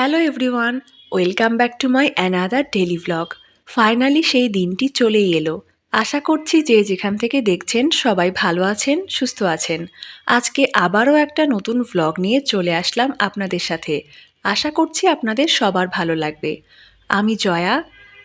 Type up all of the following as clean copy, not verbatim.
Hello everyone, welcome back to my another daily vlog. Finally সেই দিনটি চলেই এলো। আশা করছি যে যেখান থেকে দেখছেন সবাই ভালো আছেন, সুস্থ আছেন। আজকে আবারও একটা নতুন ভ্লগ নিয়ে চলে আসলাম আপনাদের সাথে। আশা করছি আপনাদের সবার ভালো লাগবে। আমি জয়া।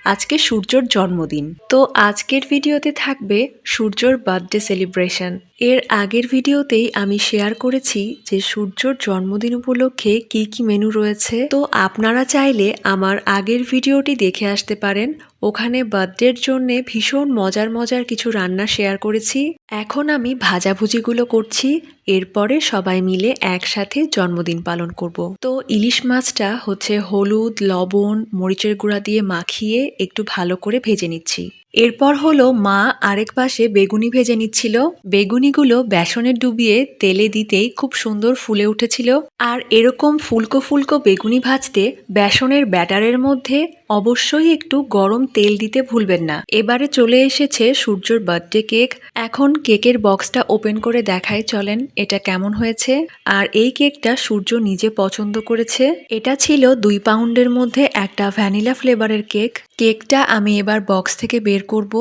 আজকে সূর্যর জন্মদিন, তো আজকের ভিডিওতে থাকবে সূর্যর বার্থডে সেলিব্রেশন। এর আগের ভিডিওতেই আমি শেয়ার করেছি যে সূর্যর জন্মদিন উপলক্ষে কি কি মেনু রয়েছে, তো আপনারা চাইলে আমার আগের ভিডিওটি দেখে আসতে পারেন। ওখানে বার্থডের জন্য ভীষণ মজার মজার কিছু রান্না শেয়ার করেছি। এখন আমি ভাজাভুজিগুলো করছি, এরপরে সবাই মিলে একসাথে জন্মদিন পালন করব। তো ইলিশ মাছটা হচ্ছে হলুদ, লবণ, মরিচের গুঁড়া দিয়ে মাখিয়ে একটু ভালো করে ভেজে নিচ্ছি। এরপর হলো মা আরেক পাশে বেগুনি ভেজে নিচ্ছিল। বেগুনিগুলো বেসনে ডুবিয়ে তেলে দিতেই খুব সুন্দর ফুলে উঠেছিল। আর এরকম ফুলকো ফুলকো বেগুনি ভাজতে বেসনের ব্যাটারের মধ্যে অবশ্যই একটু গরম তেল দিতে ভুলবেন না। এবারে চলে এসেছে সূর্যর বার্থডে কেক। এখন কেকের বক্সটা ওপেন করে দেখাই, চলেন এটা কেমন হয়েছে। আর এই কেকটা সূর্য নিজে পছন্দ করেছে। এটা ছিল 2 পাউন্ডের মধ্যে একটা ভ্যানিলা ফ্লেভারের কেক। কেকটা আমি এবার বক্স থেকে বের করব,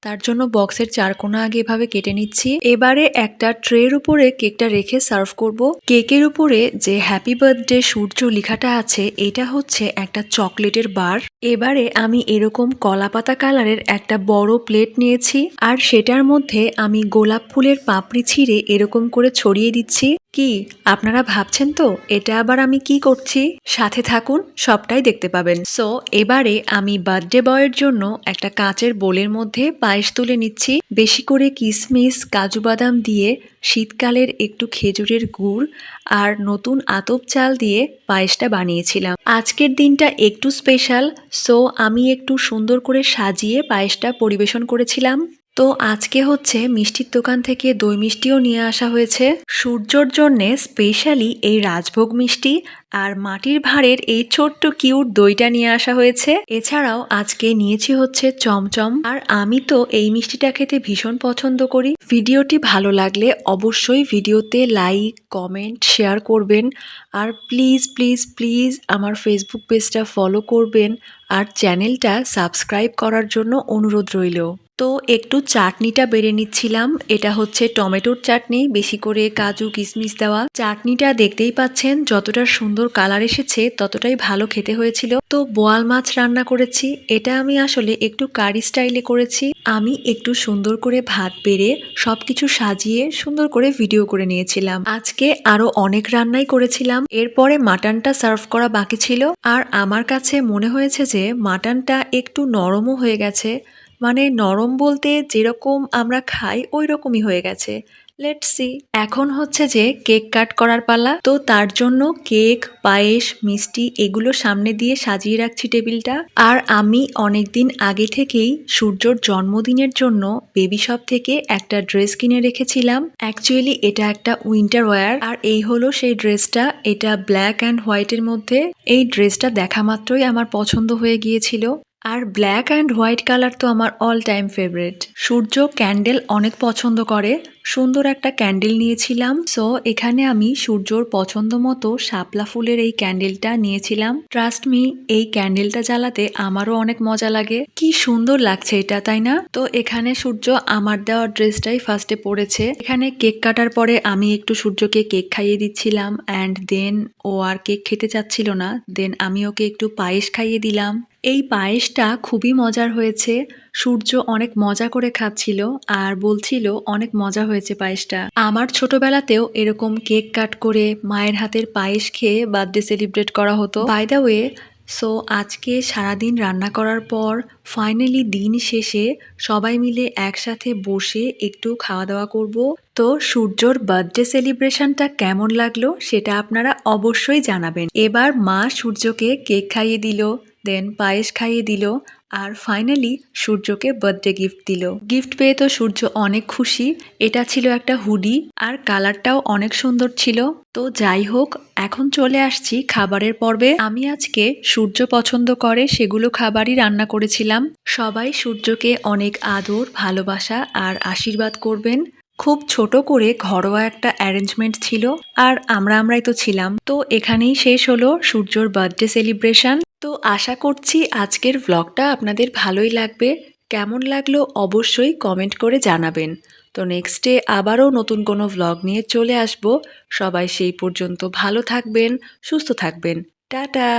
তার জন্য বক্সের চারকোনা আগে এভাবে কেটে নিচ্ছি। এবারে একটা ট্রের উপরে কেকটা রেখে সার্ভ করব। কেকের উপরে যে হ্যাপি বার্থডে সূর্য লেখাটা আছে, এটা হচ্ছে একটা চকলেটের বার। এবারে আমি এরকম কলাপাতা কালারের একটা বড় প্লেট নিয়েছি, আর সেটার মধ্যে আমি গোলাপ ফুলের পাপড়ি ছিঁড়ে এরকম করে ছড়িয়ে দিচ্ছি। কি আপনারা ভাবছেন তো এটা আবার আমি কি করছি? সাথে থাকুন, সবটাই দেখতে পাবেন। সো এবারে আমি বার্থডে বয়ের জন্য একটা কাঁচের বোলের মধ্যে পায়েস তুলে নিচ্ছি। বেশি করে কিশমিশ, কাজু বাদাম দিয়ে শীতকালের একটু খেজুরের গুড় আর নতুন আতপ চাল দিয়ে পায়েসটা বানিয়েছিলাম। আজকের দিনটা একটু স্পেশাল, সো আমি একটু সুন্দর করে সাজিয়ে পায়েসটা পরিবেশন করেছিলাম। তো আজকে হচ্ছে মিষ্টির দোকান থেকে দই মিষ্টিও নিয়ে আসা হয়েছে সূর্যর জন্যে স্পেশালি। এই রাজভোগ মিষ্টি আর মাটির ভাঁড়ের এই ছোট্ট কিউট দইটা নিয়ে আসা হয়েছে। এছাড়াও আজকে নিয়েছি হচ্ছে চমচম। আর আমি তো এই মিষ্টিটা খেতে ভীষণ পছন্দ করি। ভিডিওটি ভালো লাগলে অবশ্যই ভিডিওতে লাইক, কমেন্ট, শেয়ার করবেন। আর প্লিজ প্লিজ প্লিজ আমার ফেসবুক পেজটা ফলো করবেন আর চ্যানেলটা সাবস্ক্রাইব করার জন্য অনুরোধ রইল। তো একটু চাটনিটা বেড়ে নিচ্ছিলাম। এটা হচ্ছে টমেটোর চাটনি, বেশি করে কাজু কিশমিশ দেওয়া। চাটনিটা দেখতেই পাচ্ছেন যতটা সুন্দর কালার এসেছে ততটাই ভালো খেতে হয়েছিল। তো বোয়াল মাছ রান্না করেছি, এটা আমি আসলে একটু কারি স্টাইলে করেছি। আমি একটু সুন্দর করে ভাত বেড়ে সবকিছু সাজিয়ে সুন্দর করে ভিডিও করে নিয়েছিলাম। আজকে আরো অনেক রান্নাই করেছিলাম। এরপরে মাটনটা সার্ভ করা বাকি ছিল, আর আমার কাছে মনে হয়েছে যে মাটনটা একটু নরমও হয়ে গেছে। মানে নরম বলতে যেরকম আমরা খাই ওই রকমই হয়ে গেছে। Let's see. এখন হচ্ছে যে কেক কাট করার পালা। তো তার জন্য কেক, পায়েস, মিষ্টি এগুলো সামনে দিয়ে সাজিয়ে রাখছি টেবিলটা। আর আমি অনেকদিন আগে থেকেই সূর্যর জন্মদিনের জন্য বেবি শপ থেকে একটা ড্রেস কিনে রেখেছিলাম। অ্যাকচুয়ালি এটা একটা উইন্টার ওয়্যার, আর এই হলো সেই ড্রেসটা। এটা ব্ল্যাক অ্যান্ড হোয়াইটের মধ্যে। এই ড্রেসটা দেখা মাত্রই আমার পছন্দ হয়ে গিয়েছিল। আর ব্ল্যাক অ্যান্ড হোয়াইট কালার তো আমার অল টাইম ফেভারিট। সূর্য ক্যান্ডেল অনেক পছন্দ করে। সুন্দর একটা ক্যান্ডেল নিয়েছিলাম। সো এখানে আমি সূর্যর পছন্দ মতো শাপলা ফুলের এই ক্যান্ডেলটা নিয়েছিলাম। ট্রাস্ট মি, এই ক্যান্ডেলটা জ্বালাতে আমারও অনেক মজা লাগে। কি সুন্দর লাগছে এটা, তাই না? তো এখানে সূর্য আমার দেওয়া ড্রেসটাই ফার্স্টে পরেছে। এখানে কেক কাটার পরে আমি একটু সূর্যকে কেক খাইয়ে দিচ্ছিলাম, and then O R cake খেতে চাচ্ছিল না। দেন আমি ওকে একটু পায়েস খাইয়ে দিলাম। এই পায়েসটা খুবই মজার হয়েছে। সূর্য অনেক মজা করে খাচ্ছিল আর বলছিল অনেক মজা হয়েছে পায়েসটা। আমার ছোটবেলাতেও এরকম কেক কাট করে মায়ের হাতের পায়েস খেয়ে বার্থডে সেলিব্রেট করা হতো। বাই দ্য ওয়ে, সো আজকে সারাদিন রান্না করার পর ফাইনালি দিন শেষে সবাই মিলে একসাথে বসে একটু খাওয়া দাওয়া করব। তো সূর্যর বার্থডে সেলিব্রেশনটা কেমন লাগলো সেটা আপনারা অবশ্যই জানাবেন। এবার মা সূর্যকে কেক খাইয়ে দিল, দেন পায়েস খাইয়ে দিল, আর ফাইনালি সূর্যকে বার্থডে গিফট দিল। গিফট পেয়ে তো সূর্য অনেক খুশি। এটা ছিল একটা হুডি, আর কালারটাও অনেক সুন্দর ছিল। তো যাই হোক, এখন চলে আসছি খাবারের পর্বে। আমি আজকে সূর্য পছন্দ করে সেগুলো খাবারই রান্না করেছিলাম। সবাই সূর্যকে অনেক আদর, ভালোবাসা আর আশীর্বাদ করবেন। খুব ছোট করে ঘরোয়া একটা অ্যারেঞ্জমেন্ট ছিল আর আমরাই তো ছিলাম। তো এখানেই শেষ হলো সূর্যর বার্থডে সেলিব্রেশন। তো আশা করছি আজকের ভ্লগটা আপনাদের ভালোই লাগবে। কেমন লাগলো অবশ্যই কমেন্ট করে জানাবেন। তো নেক্সট ডে আবারও নতুন কোনো ভ্লগ নিয়ে চলে আসব। সবাই সেই পর্যন্ত ভালো থাকবেন, সুস্থ থাকবেন। টাটা।